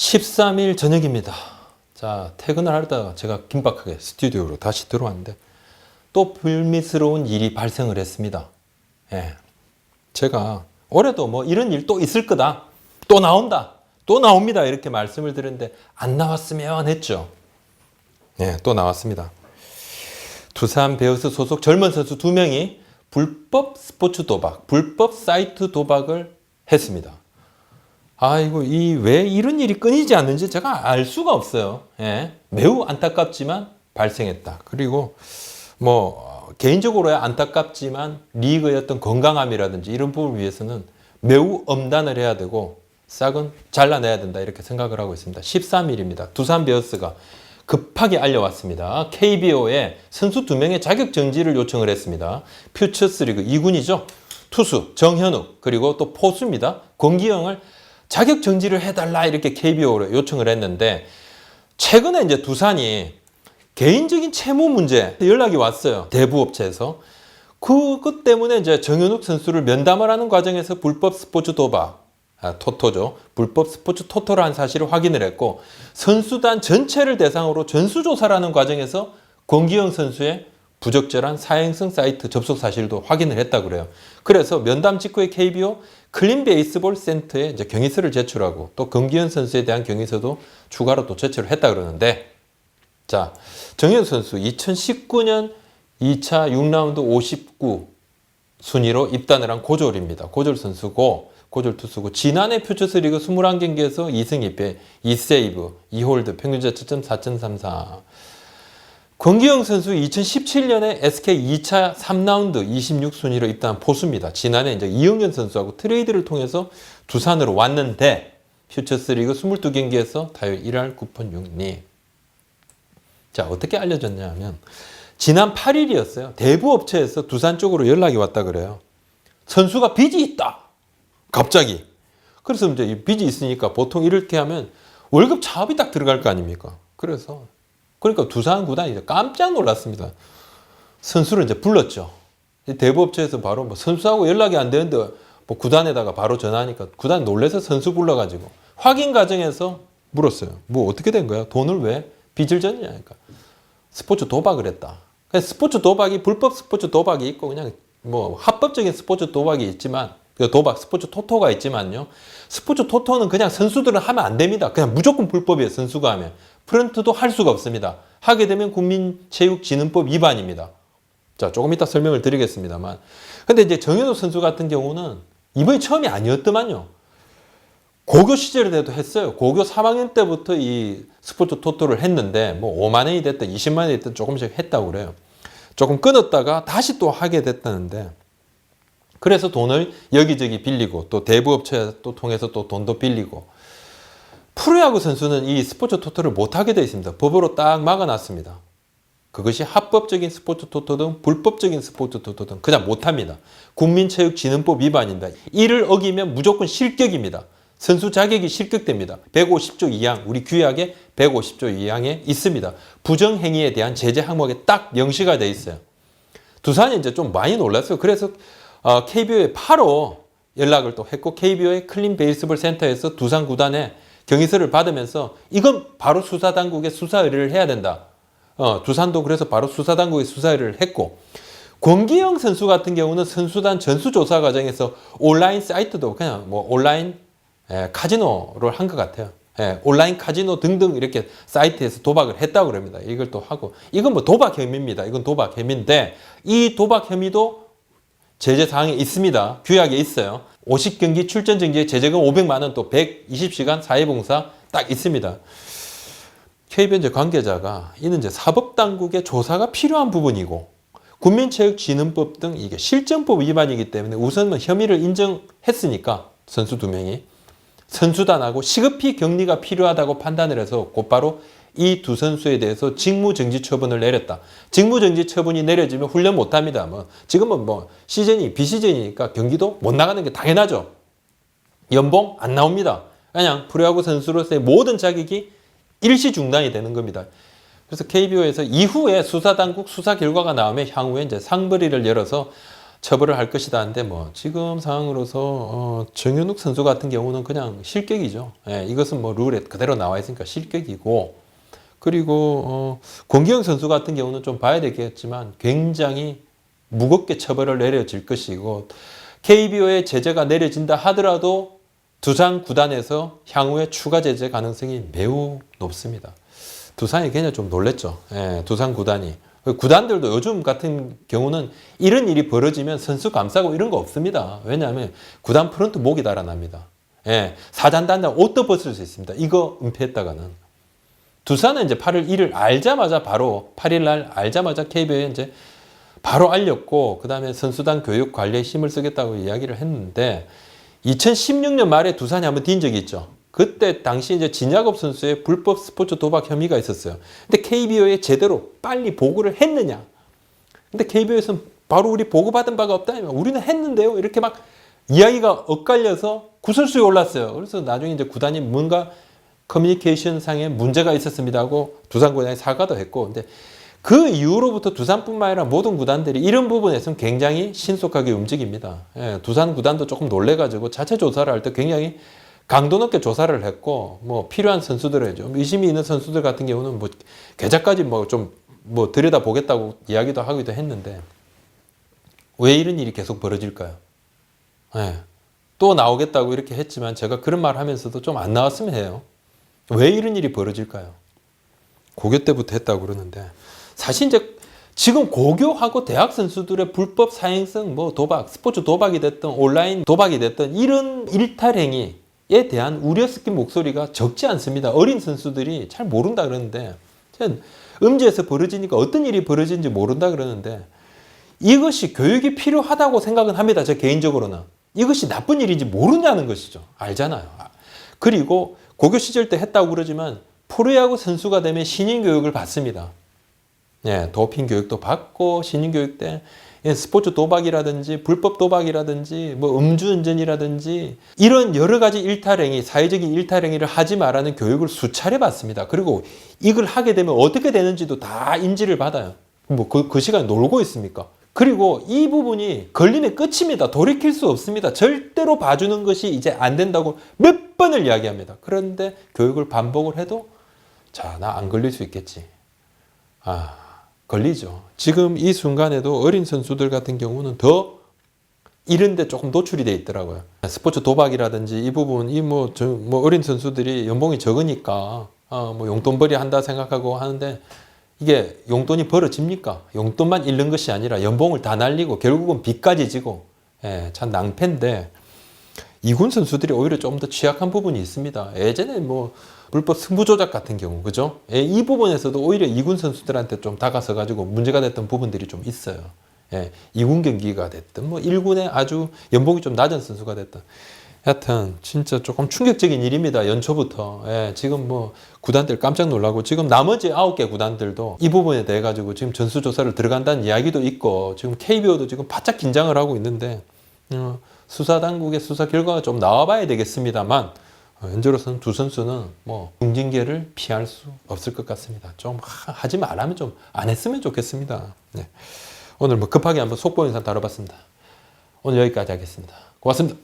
13일 저녁입니다. 자, 퇴근을 하다가 제가 긴박하게 스튜디오로 다시 들어왔는데 또 불미스러운 일이 발생을 했습니다. 예. 제가 올해도 뭐 이런 일 또 있을 거다. 또 나온다. 또 나옵니다. 이렇게 말씀을 드렸는데 안 나왔으면 했죠. 예, 또 나왔습니다. 두산 베어스 소속 젊은 선수 2명이 불법 스포츠 도박, 불법 사이트 도박을 했습니다. 아이고, 왜 이런 일이 끊이지 않는지 제가 알 수가 없어요. 예, 매우 안타깝지만 발생했다. 그리고 개인적으로야 안타깝지만 리그의 어떤 건강함이라든지 이런 부분을 위해서는 매우 엄단을 해야 되고 싹은 잘라내야 된다. 이렇게 생각을 하고 있습니다. 13일입니다. 두산 베어스가 급하게 알려왔습니다. KBO에 선수 2명의 자격 정지를 요청을 했습니다. 퓨처스리그 2군이죠. 투수 정현욱 그리고 또 포수입니다. 권기영을 자격 정지를 해달라 이렇게 KBO로 요청을 했는데 최근에 이제 두산이 개인적인 채무 문제 연락이 왔어요. 대부업체에서. 그것 때문에 이제 정현욱 선수를 면담을 하는 과정에서 불법 스포츠 도박, 토토죠. 불법 스포츠 토토를 한 사실을 확인을 했고 선수단 전체를 대상으로 전수조사를 하는 과정에서 권기영 선수의 부적절한 사행성 사이트 접속 사실도 확인을 했다고 그래요. 그래서 면담 직후에 KBO 클린 베이스볼 센터에 이제 경위서를 제출하고 또 권기영 선수에 대한 경위서도 추가로 또 제출을 했다 그러는데 자, 정현욱 선수 2019년 2차 6라운드 59 순위로 입단을 한 고졸입니다. 고졸 선수고 고졸 투수고 지난해 퓨처스리그 21경기에서 2승 2패, 2세이브, 2홀드, 평균 자책점 4.34. 권기영 선수 2017년에 SK 2차 3라운드 26순위로 입단한 포수입니다. 지난해 이제 이영현 선수하고 트레이드를 통해서 두산으로 왔는데 퓨처스리그 22경기에서 타율 1할 9푼 6리. 자, 어떻게 알려졌냐 하면 지난 8일이었어요. 대부업체에서 두산 쪽으로 연락이 왔다 그래요. 선수가 빚이 있다. 갑자기. 그래서 이제 이 빚이 있으니까 보통 이렇게 하면 월급 차압이 딱 들어갈 거 아닙니까? 그러니까 두산 구단이 이제 깜짝 놀랐습니다. 선수를 이제 불렀죠. 대부업체에서 바로 선수하고 연락이 안 되는데 구단에다가 바로 전화하니까 구단이 놀라서 선수 불러가지고 확인 과정에서 물었어요. 어떻게 된 거야? 돈을 왜 빚을 졌냐? 그러니까 스포츠 도박을 했다. 스포츠 도박이 불법 스포츠 도박이 있고 그냥 합법적인 스포츠 도박이 있지만 도박 스포츠 토토가 있지만요. 스포츠 토토는 그냥 선수들은 하면 안 됩니다. 그냥 무조건 불법이에요. 선수가 하면. 프런트도 할 수가 없습니다. 하게 되면 국민체육진흥법 위반입니다. 자, 조금 이따 설명을 드리겠습니다만. 근데 이제 정현욱 선수 같은 경우는 이번이 처음이 아니었더만요. 고교 시절에도 했어요. 고교 3학년 때부터 이 스포츠 토토를 했는데 5만 원이 됐든 20만 원이 됐든 조금씩 했다고 그래요. 조금 끊었다가 다시 또 하게 됐다는데 그래서 돈을 여기저기 빌리고 또 대부업체 또 통해서 또 돈도 빌리고 프로야구 선수는 이 스포츠 토토를 못하게 되어 있습니다. 법으로 딱 막아놨습니다. 그것이 합법적인 스포츠 토토든 불법적인 스포츠 토토든 그냥 못합니다. 국민체육진흥법 위반입니다. 이를 어기면 무조건 실격입니다. 선수 자격이 실격됩니다. 150조 2항, 우리 규약에 150조 2항에 있습니다. 부정행위에 대한 제재 항목에 딱 명시가 되어 있어요. 두산이 이제 좀 많이 놀랐어요. 그래서 KBO에 바로 연락을 또 했고 KBO의 클린 베이스볼 센터에서 두산 구단에 경위서를 받으면서 이건 바로 수사당국에 수사 의뢰를 해야 된다. 두산도 그래서 바로 수사당국에 수사 의뢰를 했고 권기영 선수 같은 경우는 선수단 전수조사 과정에서 온라인 사이트도 그냥 온라인 카지노를 한 것 같아요. 온라인 카지노 등등 이렇게 사이트에서 도박을 했다고 그럽니다. 이걸 또 하고 이건 도박 혐의입니다. 이건 도박 혐의인데 이 도박 혐의도 제재 사항이 있습니다. 규약에 있어요. 50경기 출전 정지에 제재금 500만 원 또 120시간 사회봉사 딱 있습니다. KBO 이제 관계자가 이는 이제 사법당국의 조사가 필요한 부분이고 국민체육진흥법 등 이게 실정법 위반이기 때문에 우선 혐의를 인정했으니까 선수 2명이 선수단하고 시급히 격리가 필요하다고 판단을 해서 곧바로 이 두 선수에 대해서 직무정지 처분을 내렸다. 직무정지 처분이 내려지면 훈련 못합니다. 지금은 시즌이 비시즌이니까 경기도 못 나가는 게 당연하죠. 연봉 안 나옵니다. 그냥 프로야구 선수로서의 모든 자격이 일시 중단이 되는 겁니다. 그래서 KBO에서 이후에 수사당국 수사 결과가 나오면 향후에 이제 상벌위를 열어서 처벌을 할 것이다 하는데 뭐 지금 상황으로서 정현욱 선수 같은 경우는 그냥 실격이죠. 예, 이것은 뭐 룰에 그대로 나와 있으니까 실격이고, 그리고 권기영 선수 같은 경우는 좀 봐야 되겠지만 굉장히 무겁게 처벌을 내려질 것이고, KBO의 제재가 내려진다 하더라도 두산 구단에서 향후에 추가 제재 가능성이 매우 높습니다. 두산이 굉장히 좀 놀랬죠. 예, 두산 구단이. 구단들도 요즘 같은 경우는 이런 일이 벌어지면 선수 감싸고 이런 거 없습니다. 왜냐하면 구단 프런트 목이 달아납니다. 예, 사단단장 옷도 벗을 수 있습니다. 이거 은폐했다가는. 두산은 이제 8월 1일 알자마자 바로 8일 날 알자마자 KBO에 이제 바로 알렸고, 그 다음에 선수단 교육 관리에 힘을 쓰겠다고 이야기를 했는데, 2016년 말에 두산이 한번 뛴 적이 있죠. 그때 당시 이제 진야곱 선수의 불법 스포츠 도박 혐의가 있었어요. 근데 KBO에 제대로 빨리 보고를 했느냐? 근데 KBO에서는 바로 우리 보고받은 바가 없다. 우리는 했는데요. 이렇게 막 이야기가 엇갈려서 구설수에 올랐어요. 그래서 나중에 이제 구단이 뭔가 커뮤니케이션 상에 문제가 있었습니다 하고 두산 구단이 사과도 했고, 근데 그 이후로부터 두산뿐만 아니라 모든 구단들이 이런 부분에서는 굉장히 신속하게 움직입니다. 예, 두산 구단도 조금 놀래가지고 자체 조사를 할 때 굉장히 강도 높게 조사를 했고, 뭐 필요한 선수들을 좀 의심이 있는 선수들 같은 경우는 뭐 계좌까지 뭐 좀 뭐 들여다 보겠다고 이야기도 하기도 했는데, 왜 이런 일이 계속 벌어질까요? 예, 또 나오겠다고 이렇게 했지만 제가 그런 말 하면서도 좀 안 나왔으면 해요. 왜 이런 일이 벌어질까요? 고교 때부터 했다고 그러는데, 사실 이제 지금 고교하고 대학 선수들의 불법 사행성, 뭐 도박, 스포츠 도박이 됐든 온라인 도박이 됐든 이런 일탈 행위에 대한 우려 섞인 목소리가 적지 않습니다. 어린 선수들이 잘 모른다 그러는데, 음지에서 벌어지니까 어떤 일이 벌어지는지 모른다 그러는데, 이것이 교육이 필요하다고 생각은 합니다. 저 개인적으로는. 이것이 나쁜 일인지 모르냐는 것이죠. 알잖아요. 그리고 고교 시절 때 했다고 그러지만 프로야구 선수가 되면 신인 교육을 받습니다. 예, 도핑 교육도 받고 신인 교육 때 스포츠 도박이라든지 불법 도박이라든지 뭐 음주운전이라든지 이런 여러 가지 일탈행위, 사회적인 일탈행위를 하지 말라는 교육을 수차례 받습니다. 그리고 이걸 하게 되면 어떻게 되는지도 다 인지를 받아요. 뭐 그 시간에 놀고 있습니까? 그리고 이 부분이 걸리면 끝입니다. 돌이킬 수 없습니다. 절대로 봐주는 것이 이제 안 된다고 몇 번을 이야기합니다. 그런데 교육을 반복을 해도 자, 나 안 걸릴 수 있겠지. 걸리죠. 지금 이 순간에도 어린 선수들 같은 경우는 더 이런데 조금 노출이 돼 있더라고요. 스포츠 도박이라든지 이 부분, 뭐 어린 선수들이 연봉이 적으니까 뭐 용돈벌이 한다 생각하고 하는데, 이게 용돈이 벌어집니까? 용돈만 잃는 것이 아니라 연봉을 다 날리고 결국은 빚까지 지고, 참 낭패인데, 이군 선수들이 오히려 좀 더 취약한 부분이 있습니다. 예전에 뭐 불법 승부 조작 같은 경우, 그죠? 이 부분에서도 오히려 이군 선수들한테 좀 다가서 가지고 문제가 됐던 부분들이 좀 있어요. 2군 경기가 됐든 뭐 1군에 아주 연봉이 좀 낮은 선수가 됐든, 하여튼 진짜 조금 충격적인 일입니다. 연초부터. 지금 뭐 구단들 깜짝 놀라고, 지금 나머지 9개 구단들도 이 부분에 대해 가지고 지금 전수조사를 들어간다는 이야기도 있고, 지금 KBO도 지금 바짝 긴장을 하고 있는데, 수사당국의 수사 결과가 좀 나와봐야 되겠습니다만, 현재로서는 두 선수는 뭐 중징계를 피할 수 없을 것 같습니다. 좀 하지 말라면 좀 안 했으면 좋겠습니다. 네. 오늘 뭐 급하게 한번 속보 영상 다뤄봤습니다. 오늘 여기까지 하겠습니다. 고맙습니다.